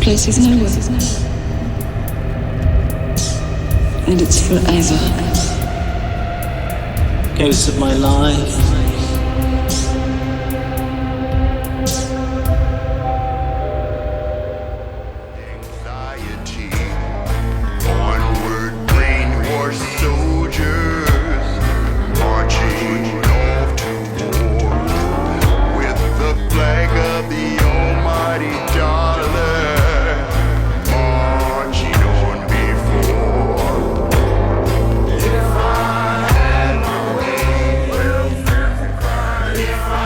place is nowhere. And it's forever. Ghosts of my life. Anxiety, onward brainwashed soldiers marching off to war with the flag of the almighty dollar marching on before. If I had my way, if I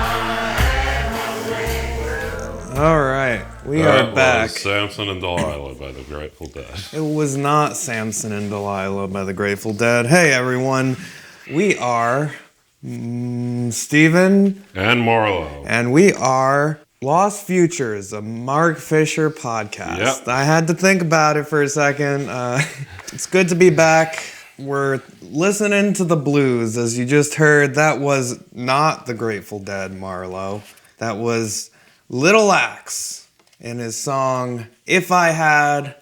had my way. All right, we are back. Samson and Delilah by the Grateful Dead. It was not Samson and Delilah by the Grateful Dead. Hey, everyone. We are Steven. And Marlowe. And we are Lost Futures, a Mark Fisher podcast. Yep. I had to think about it for a second. It's good to be back. We're listening to the blues. As you just heard, that was not the Grateful Dead, Marlowe. That was Little Axe in his song If I Had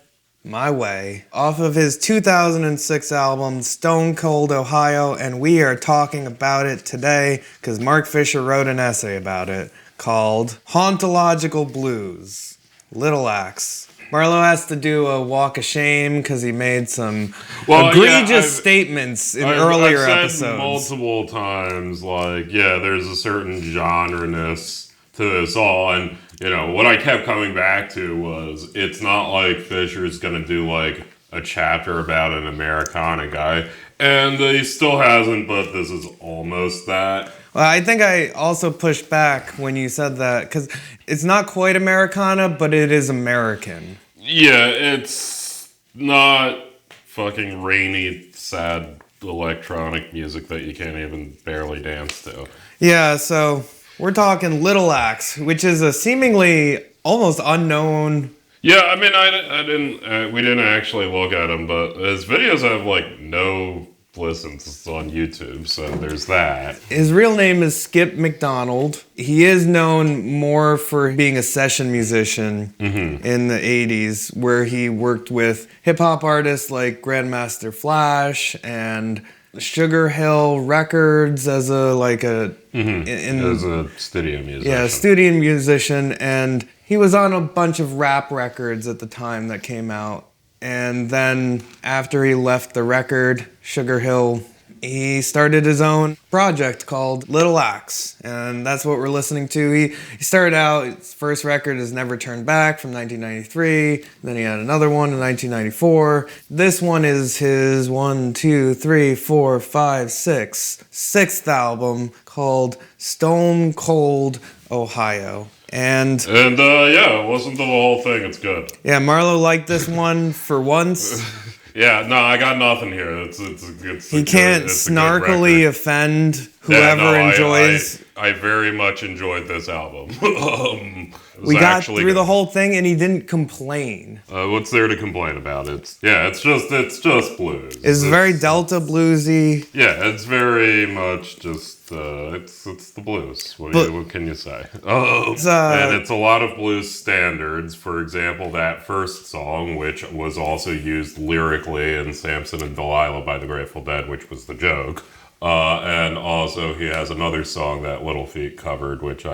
My Way, off of his 2006 album Stone Cold Ohio, and we are talking about it today because Mark Fisher wrote an essay about it called Hauntological Blues, Little Axe. Marlowe has to do a walk of shame because he made some egregious statements in earlier I've said episodes. Multiple times, like, yeah, there's a certain genre-ness to this all, and what I kept coming back to was it's not like Fisher's gonna do like a chapter about an Americana guy, and he still hasn't, but this is almost that. Well, I think I also pushed back when you said that because it's not quite Americana, but it is American. Yeah, it's not fucking rainy, sad electronic music that you can't even barely dance to. Yeah, so we're talking Little Axe, which is a seemingly almost unknown. Yeah, I mean, we didn't actually look at him, but his videos have like no listens on YouTube, so there's that. His real name is Skip McDonald. He is known more for being a session musician in the 80s, where he worked with hip-hop artists like Grandmaster Flash and Sugar Hill Records as a as a studio musician. Yeah, studio musician, and he was on a bunch of rap records at the time that came out. And then after he left the record, Sugar Hill, he started his own project called Little Axe, and that's what we're listening to. He started out, his first record is Never Turn Back from 1993, then he had another one in 1994. This one is his sixth album called Stone Cold Ohio. And yeah, listen to the whole thing, it's good. Yeah, Marlowe liked this one for once. Yeah, no, I got nothing here. It's he can't snarkily offend whoever enjoys. I very much enjoyed this album. We got through the whole thing, and he didn't complain. What's there to complain about? It's just blues. It's very Delta bluesy. Yeah, it's very much just it's the blues. What can you say? And it's a lot of blues standards. For example, that first song, which was also used lyrically in Samson and Delilah by the Grateful Dead, which was the joke. And also he has another song that Little Feat covered, which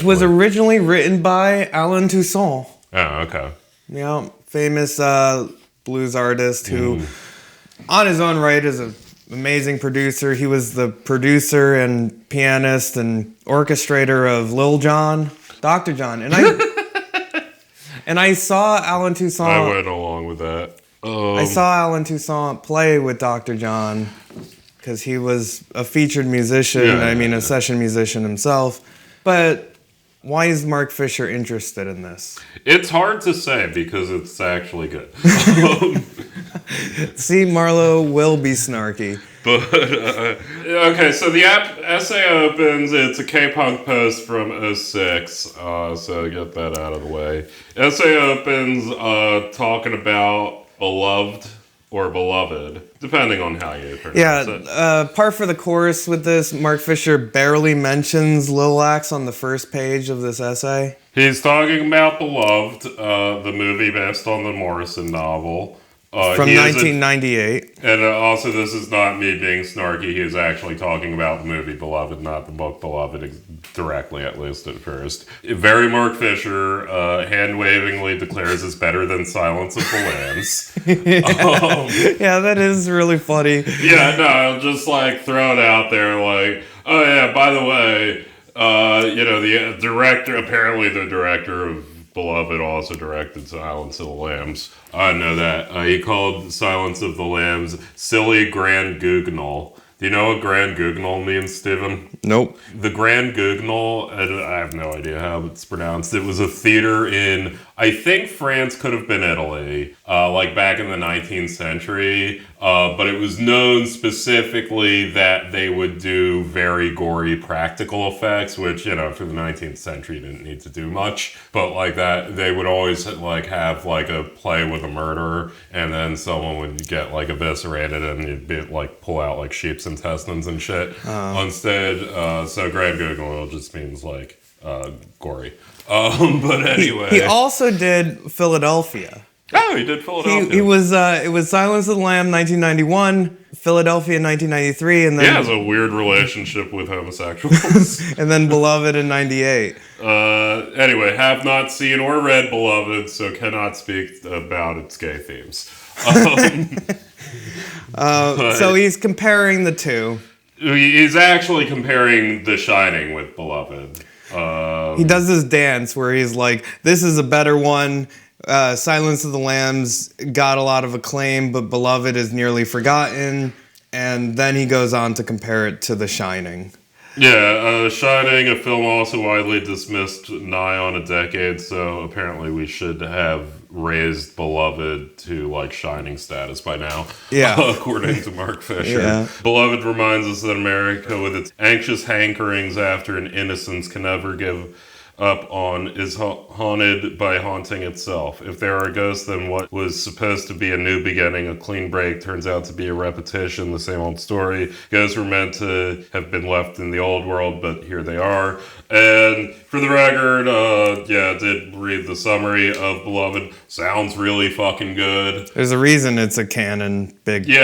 was originally written by Alan Toussaint. Oh, okay. Yeah, famous blues artist who, on his own right, is an amazing producer. He was the producer and pianist and orchestrator of Lil Jon, Dr. John. And I saw Alan Toussaint. I went along with that. I saw Alan Toussaint play with Dr. John because he was a featured musician, a session musician himself. But why is Mark Fisher interested in this? It's hard to say because it's actually good. See, Marlowe will be snarky. But, okay, so the essay opens, it's a K-Punk post from 06, so get that out of the way. Essay opens talking about beloved or Beloved, depending on how you pronounce it. Part for the chorus with this, Mark Fisher barely mentions Lilacs on the first page of this essay. He's talking about Beloved, the movie based on the Morrison novel. From 1998. And also, this is not me being snarky. He is actually talking about the movie Beloved, not the book Beloved, directly, at least at first. Very Mark Fisher, hand-wavingly declares it's better than Silence of the Lambs. Yeah, that is really funny. Yeah, no, I'll just, like, throw it out there, like, oh, yeah, by the way, the director, apparently the director of Beloved also directed Silence of the Lambs. I know that. He called Silence of the Lambs Silly Grand Guignol. Do you know what Grand Guignol means, Steven? Nope. The Grand Guignol, I have no idea how it's pronounced. It was a theater in, I think France, could have been Italy, like back in the 19th century. But it was known specifically that they would do very gory practical effects, which, for the 19th century didn't need to do much. But like that, they would always like have like a play with a murderer, and then someone would get like eviscerated, and you'd be like pull out like sheep's intestines and shit. Instead, so Grand Guignol just means like gory. But anyway, he also did Philadelphia. Oh, he did Philadelphia. He was it was Silence of the Lamb 1991, Philadelphia 1993, and then he has a weird relationship with homosexuals. And then Beloved in 98. Anyway, have not seen or read Beloved, so cannot speak about its gay themes. So he's comparing the two. He's actually comparing The Shining with Beloved. He does this dance where he's like, this is a better one. Silence of the Lambs got a lot of acclaim, but Beloved is nearly forgotten. And then he goes on to compare it to The Shining. Yeah, Shining, a film also widely dismissed nigh on a decade, so apparently we should have raised Beloved to, like, Shining status by now, according to Mark Fisher. Yeah. Beloved reminds us that America, with its anxious hankerings after an innocence can never give up on, is haunted by haunting itself. If there are ghosts, then what was supposed to be a new beginning, a clean break, turns out to be a repetition, the same old story. Ghosts were meant to have been left in the old world, but here they are. And for the record, did read the summary of Beloved. Sounds really fucking good. There's a reason it's a canon big book.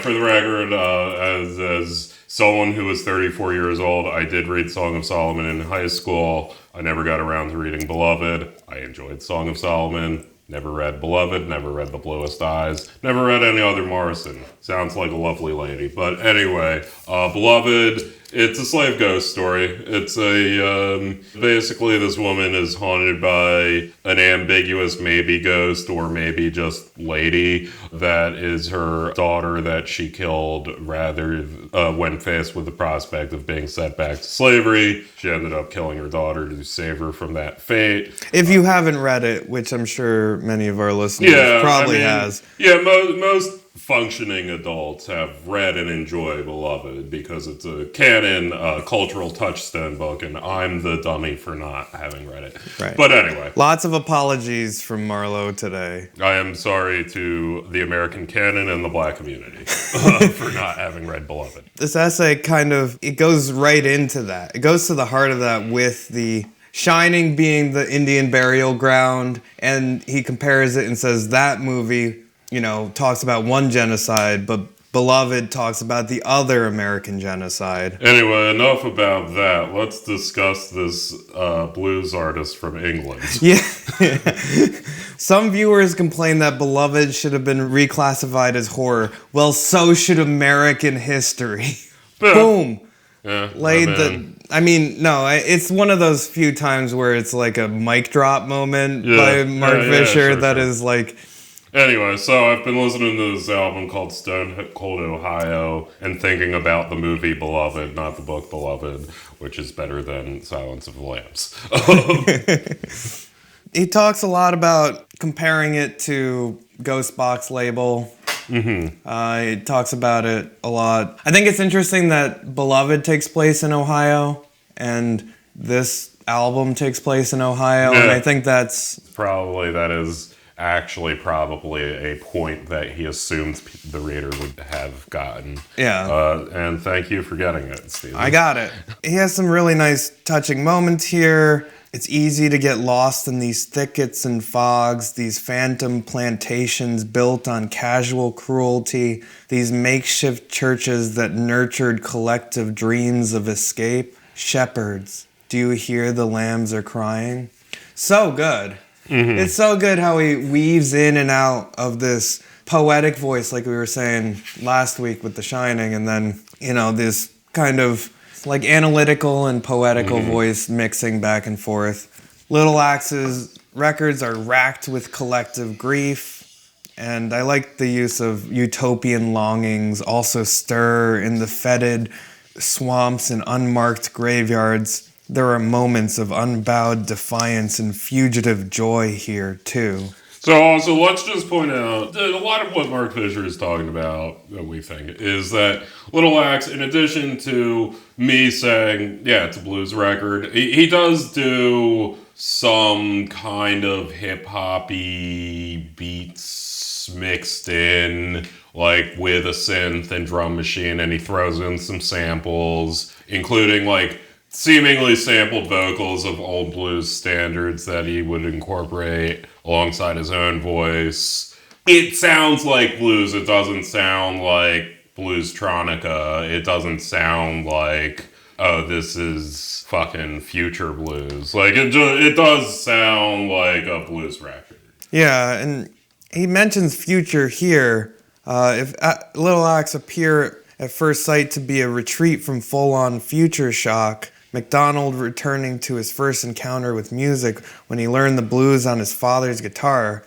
For the record, as someone who was 34 years old, I did read Song of Solomon in high school. I never got around to reading Beloved. I enjoyed Song of Solomon. Never read Beloved. Never read The Bluest Eyes. Never read any other Morrison. Sounds like a lovely lady. But anyway, Beloved, it's a slave ghost story. It's basically this woman is haunted by an ambiguous maybe ghost or maybe just lady that is her daughter that she killed when faced with the prospect of being sent back to slavery. She ended up killing her daughter to save her from that fate. If you haven't read it, which I'm sure many of our listeners probably has. Yeah, most functioning adults have read and enjoy Beloved because it's a canon cultural touchstone book, and I'm the dummy for not having read it. Right. But anyway. Lots of apologies from Marlowe today. I am sorry to the American canon and the black community for not having read Beloved. This essay it goes right into that. It goes to the heart of that with the Shining being the Indian burial ground, and he compares it and says that movie talks about one genocide, but Beloved talks about the other American genocide. Anyway, enough about that. Let's discuss this blues artist from England. Yeah. Some viewers complain that Beloved should have been reclassified as horror. Well, so should American history. Yeah. Boom. Yeah, it's one of those few times where it's like a mic drop moment by Mark Fisher is like... Anyway, so I've been listening to this album called Stone Cold Ohio and thinking about the movie Beloved, not the book Beloved, which is better than Silence of the Lambs. He talks a lot about comparing it to Ghost Box Label. Mm-hmm. He talks about it a lot. I think it's interesting that Beloved takes place in Ohio and this album takes place in Ohio, and I think that's... Probably that is actually probably a point that he assumed the reader would have gotten. Yeah. And thank you for getting it, Steven. I got it. He has some really nice touching moments here. It's easy to get lost in these thickets and fogs, these phantom plantations built on casual cruelty, these makeshift churches that nurtured collective dreams of escape. Shepherds, do you hear the lambs are crying? So good. Mm-hmm. It's so good how he weaves in and out of this poetic voice, like we were saying last week with The Shining, and then, this kind of like analytical and poetical voice mixing back and forth. Little Axe's records are racked with collective grief, and I like the use of utopian longings also stir in the fetid swamps and unmarked graveyards. There are moments of unbowed defiance and fugitive joy here, too. So let's just point out that a lot of what Mark Fisher is talking about, that we think, is that Little Axe, in addition to me saying, yeah, it's a blues record, he does do some kind of hip-hoppy beats mixed in, like with a synth and drum machine, and he throws in some samples, including like seemingly sampled vocals of old blues standards that he would incorporate alongside his own voice. It sounds like blues. It doesn't sound like blues-tronica. It doesn't sound like, oh, this is fucking future blues. Like, it does sound like a blues record. Yeah, and he mentions future here. If Little Axe appear at first sight to be a retreat from full-on future shock, MacDonald returning to his first encounter with music when he learned the blues on his father's guitar,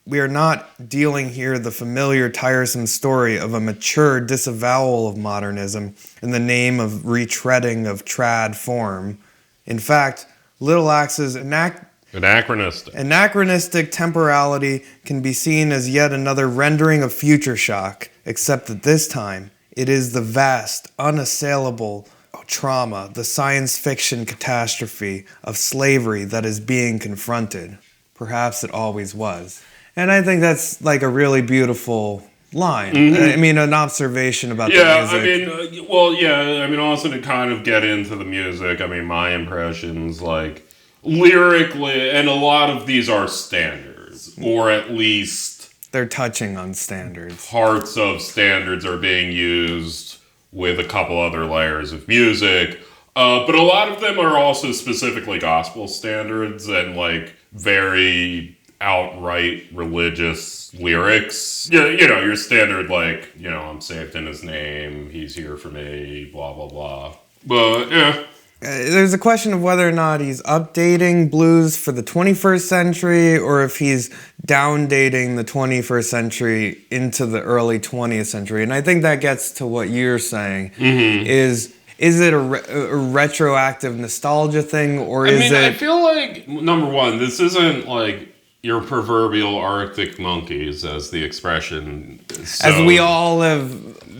we are not dealing here the familiar tiresome story of a mature disavowal of modernism in the name of retreading of trad form. In fact, Little Axe's anachronistic temporality can be seen as yet another rendering of future shock, except that this time it is the vast, unassailable trauma, the science fiction catastrophe of slavery that is being confronted. Perhaps it always was. And I think that's like a really beautiful line. I mean, an observation about the music. Also to kind of get into the music, my impressions, like, lyrically, and a lot of these are standards, or at least they're touching on standards. Parts of standards are being used with a couple other layers of music. But a lot of them are also specifically gospel standards and like very outright religious lyrics. Your standard like, I'm saved in his name, he's here for me, blah, blah, blah. But, yeah. There's a question of whether or not he's updating blues for the 21st century or if he's downdating the 21st century into the early 20th century. And I think that gets to what you're saying. Is it a retroactive nostalgia thing, or is it... I feel like, number one, this isn't like your proverbial Arctic monkeys, as the expression... as we all have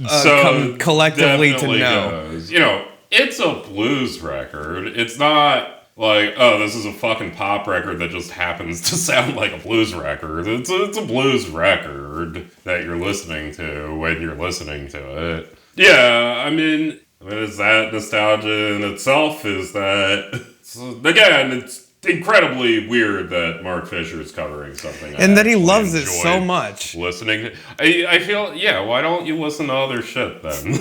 come collectively to know. Goes. It's a blues record. It's not like, oh, this is a fucking pop record that just happens to sound like a blues record. It's a blues record that you're listening to when you're listening to it. Yeah, is that nostalgia in itself? Is that... Again, it's incredibly weird that Mark Fisher is covering something. And that he loves it so much. Listening. I feel, why don't you listen to other shit then?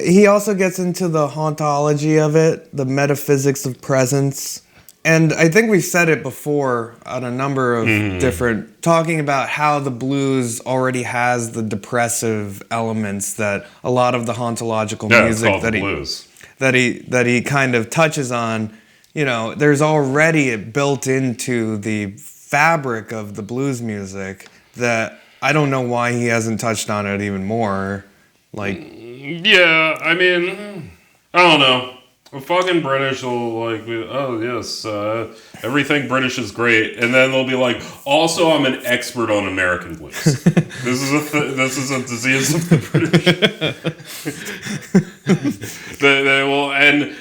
He also gets into the hauntology of it, the metaphysics of presence. And I think we've said it before on a number of different... talking about how the blues already has the depressive elements that a lot of the hauntological music that he kind of touches on. There's already it built into the fabric of the blues music that I don't know why he hasn't touched on it even more. Like... Yeah, I don't know. The fucking British will like, oh yes, everything British is great, and then they'll be like, also I'm an expert on American blues. This is a disease of the British. they will, and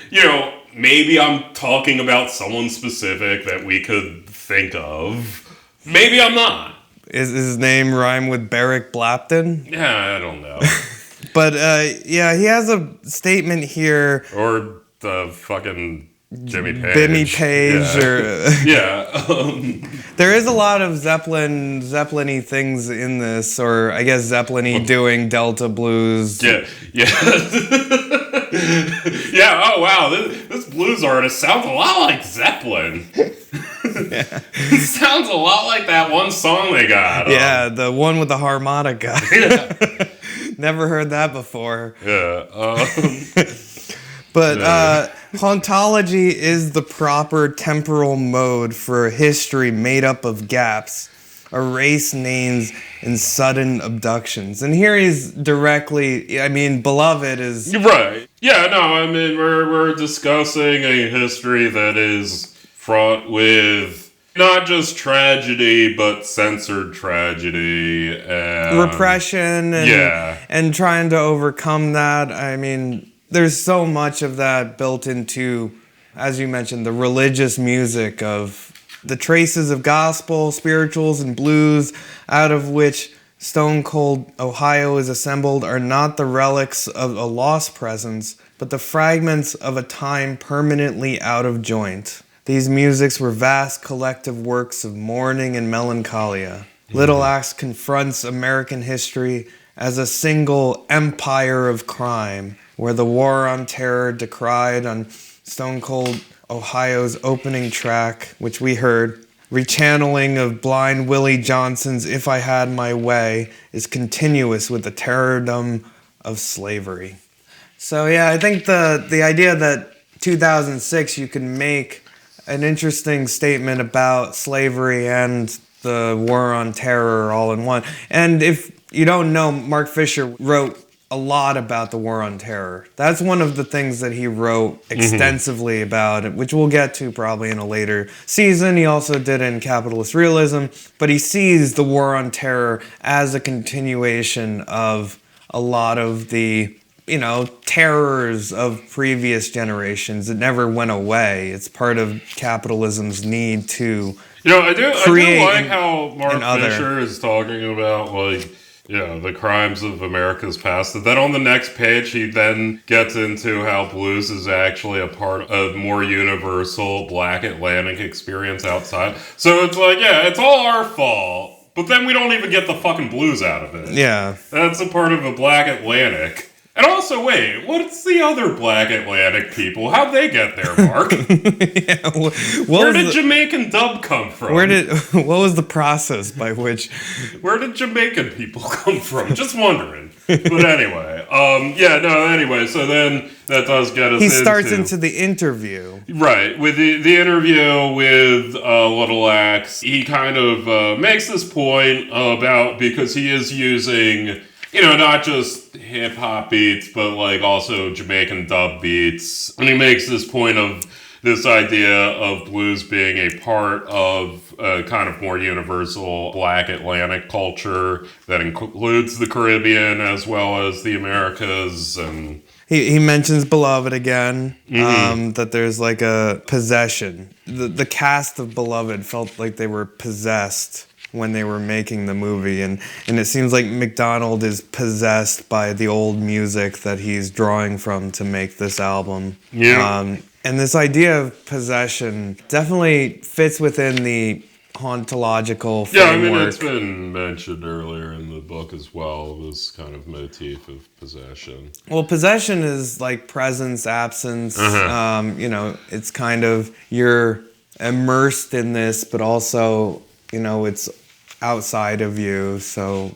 maybe I'm talking about someone specific that we could think of, Maybe I'm not. Is his name rhyme with Barrick Blapton? Yeah, I don't know. But yeah, he has a statement here. Or the fucking Jimmy Page. Bimmy Page, yeah. or Yeah. There is a lot of Zeppelin-y things in this, or I guess Zeppelin-y doing Delta blues. Yeah. Yeah. Oh wow, this blues artist sounds a lot like Zeppelin. It sounds a lot like that one song they got. Yeah, the one with the harmonica. Yeah. Never heard that before. Yeah. But hauntology is the proper temporal mode for a history made up of gaps, erase names, and sudden abductions. And here he's directly, I mean, Beloved is... Right. Yeah, no, I mean, we're discussing a history that is fraught with not just tragedy, but censored tragedy. And repression and trying to overcome that. I mean, there's so much of that built into, as you mentioned, the religious music of the traces of gospel, spirituals, and blues, out of which Stone Cold Ohio is assembled, are not the relics of a lost presence, but the fragments of a time permanently out of joint. These musics were vast collective works of mourning and melancholia. Little Axe confronts American history as a single empire of crime, where the war on terror decried on Stone Cold Ohio's opening track, which we heard, rechanneling of Blind Willie Johnson's If I Had My Way, is continuous with the terrordom of slavery. So yeah, I think the idea that 2006 you can make an interesting statement about slavery and the war on terror all in one. And if you don't know, Mark Fisher wrote a lot about the war on terror. That's one of the things that he wrote extensively about it, which we'll get to probably in a later season. He also did in Capitalist Realism, but he sees the war on terror as a continuation of a lot of the, terrors of previous generations. It never went away. It's part of capitalism's need to I do create like how Mark Fisher is talking about, the crimes of America's past. And then on the next page, he then gets into how blues is actually a part of a more universal Black Atlantic experience outside. So it's it's all our fault. But then we don't even get the fucking blues out of it. Yeah. That's a part of a Black Atlantic. And also, wait, what's the other Black Atlantic people? How'd they get there, Mark? Where did Jamaican dub come from? What was the process by which... Where did Jamaican people come from? Just wondering. But anyway, so then that does get us He starts into the interview. Right, with the interview with Little Axe. He kind of makes this point about, because he is using... not just hip-hop beats, but, also Jamaican dub beats. And he makes this point of this idea of blues being a part of a kind of more universal Black Atlantic culture that includes the Caribbean as well as the Americas. And he mentions Beloved again, that there's a possession. The cast of Beloved felt like they were possessed when they were making the movie, and it seems like McDonald is possessed by the old music that he's drawing from to make this album. Yeah. And this idea of possession definitely fits within the hauntological framework. Yeah, I mean, it's been mentioned earlier in the book as well, this kind of motif of possession. Well, possession is like presence, absence. It's kind of, you're immersed in this, but also... it's outside of you. So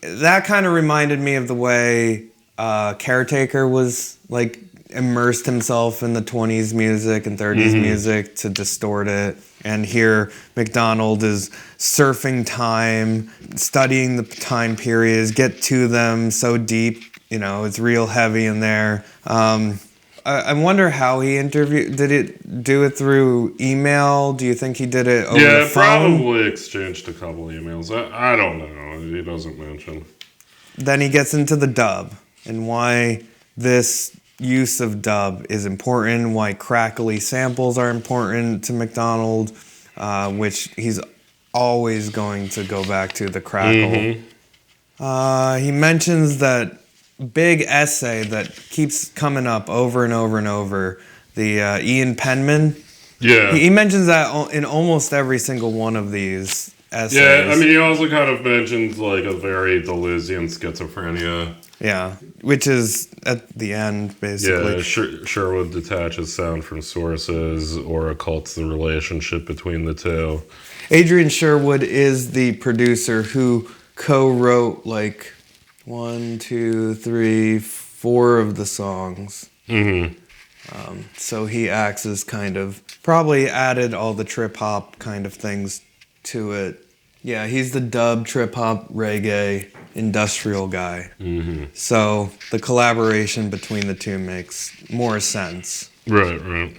that kind of reminded me of the way Caretaker was immersed himself in the 20s music and 30s music to distort it. And here McDonald is surfing time, studying the time periods, get to them so deep, it's real heavy in there. I wonder how he interviewed. Did it do it through email? Do you think he did it over the phone? Probably exchanged a couple emails. I don't know. He doesn't mention. Then he gets into the dub and why this use of dub is important, why crackly samples are important to McDonald, which he's always going to go back to the crackle. He mentions that big essay that keeps coming up over and over and over, the Ian Penman. Yeah. He mentions that in almost every single one of these essays. Yeah, I mean, he also kind of mentions, like, a very Deleuzian schizophrenia. Yeah, which is at the end, basically. Yeah, Sherwood detaches sound from sources or occults the relationship between the two. Adrian Sherwood is the producer who co-wrote, like, 1, 2, 3, 4 of the songs. So he acts as kind of, probably added all the trip-hop kind of things to it. Yeah, he's the dub, trip-hop, reggae, industrial guy. So the collaboration between the two makes more sense. Right.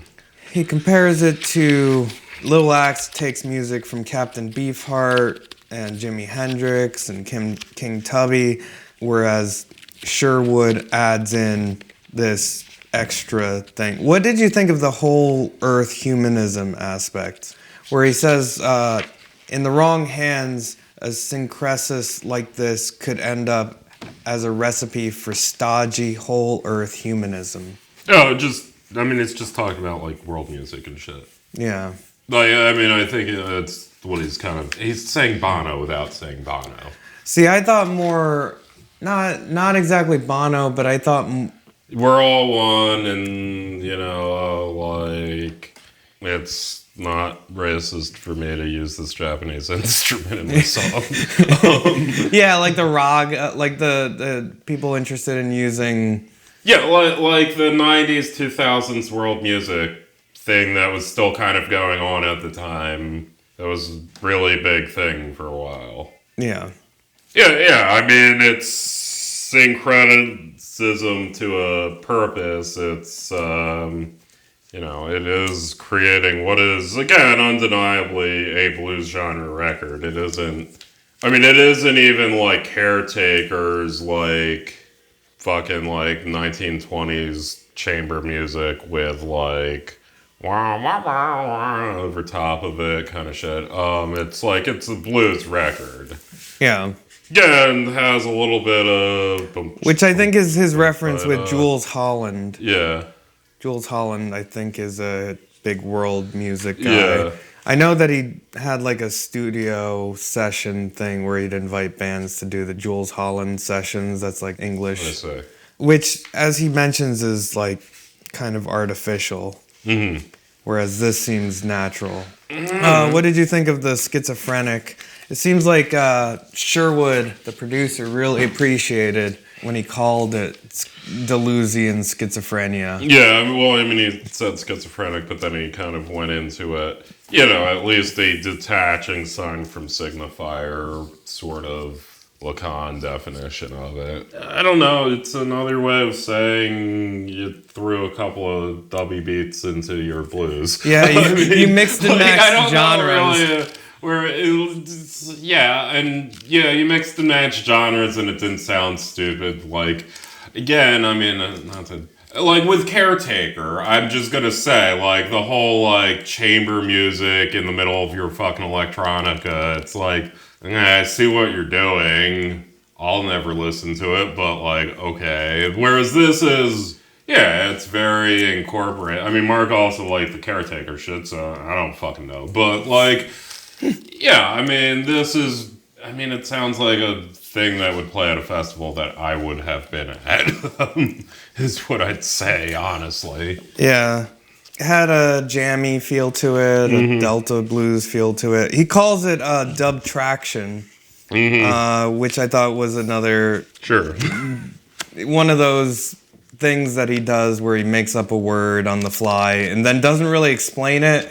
He compares it to Lil Axe takes music from Captain Beefheart and Jimi Hendrix and King Tubby, whereas Sherwood adds in this extra thing. What did you think of the whole Earth humanism aspect? Where he says, in the wrong hands, a syncresis like this could end up as a recipe for stodgy whole Earth humanism. Oh, it's just talking about, like, world music and shit. Yeah. Like, I mean, I think that's what he's saying Bono without saying Bono. See, I thought more, not exactly Bono, but I thought... We're all one, and, like, it's not racist for me to use this Japanese instrument in my song. Yeah, like the rag, like the people interested in using... Yeah, like the 90s, 2000s world music thing that was still kind of going on at the time. That was a really big thing for a while. Yeah. Yeah, I mean, it's syncretism to a purpose. It's, it is creating what is, again, undeniably a blues genre record. It isn't even like Caretakers, like, fucking, like, 1920s chamber music with, like, over top of it kind of shit. It's a blues record. Yeah. Yeah, and has a little bit of... Which I think is his reference with Jules Holland. Yeah. Jules Holland, I think, is a big world music guy. Yeah. I know that he had, like, a studio session thing where he'd invite bands to do the Jules Holland sessions. That's, like, English. I see. Which, as he mentions, is, like, kind of artificial. Whereas this seems natural. What did you think of the schizophrenic? It seems like Sherwood, the producer, really appreciated when he called it Deleuzian schizophrenia. Yeah, well, I mean, he said schizophrenic, but then he kind of went into it, at least a detaching sign from signifier sort of Lacan definition of it. I don't know, it's another way of saying you threw a couple of dubby beats into your blues. Yeah, you mixed and matched genres. You mixed and matched genres and it didn't sound stupid. Like, again, I mean, not to... Like, with Caretaker, I'm just gonna say, like, the whole, like, chamber music in the middle of your fucking electronica, it's like... I see what you're doing. I'll never listen to it, but, like, okay. Whereas this is, it's very incorporated. I mean, Mark also liked the Caretaker shit, so I don't fucking know. But, like, I mean, it sounds like a thing that would play at a festival that I would have been at, is what I'd say, honestly. Yeah. It had a jammy feel to it, a Delta blues feel to it. He calls it dub traction, which I thought was another... Sure. One of those things that he does where he makes up a word on the fly and then doesn't really explain it.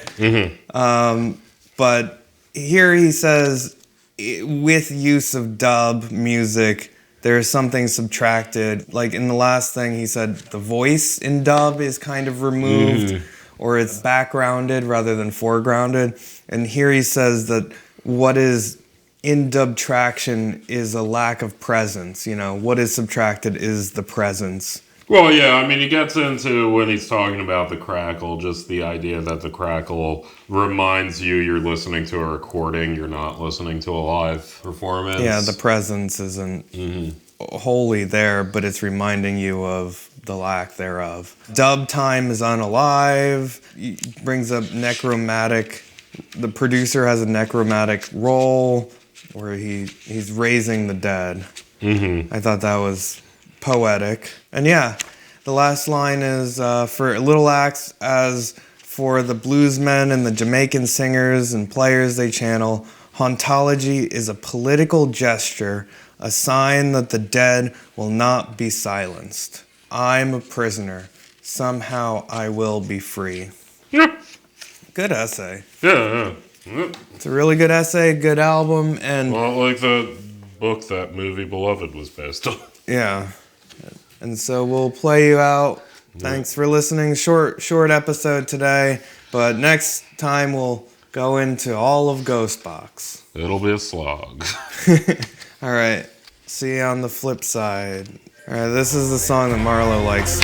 But here he says, with use of dub music, there is something subtracted. Like in the last thing, he said the voice in dub is kind of removed, or it's backgrounded rather than foregrounded. And here he says that what is in dub traction is a lack of presence. What is subtracted is the presence. Well, yeah, I mean, he gets into when he's talking about the crackle, just the idea that the crackle reminds you you're listening to a recording, you're not listening to a live performance. Yeah, the presence isn't wholly there, but it's reminding you of the lack thereof. Dub time is unalive. He brings up necromantic. The producer has a necromantic role where he's raising the dead. I thought that was poetic. And yeah, the last line is for Little Axe, as for the bluesmen and the Jamaican singers and players they channel, hauntology is a political gesture, a sign that the dead will not be silenced. I'm a prisoner. Somehow I will be free. Yeah. Good essay. Yeah. It's a really good essay, good album, and Well, like the book that movie Beloved was based on. yeah. And so we'll play you out. Thanks for listening. Short episode today, but next time we'll go into all of Ghostbox. It'll be a slog. All right. See you on the flip side. All right, this is the song that Marlowe likes.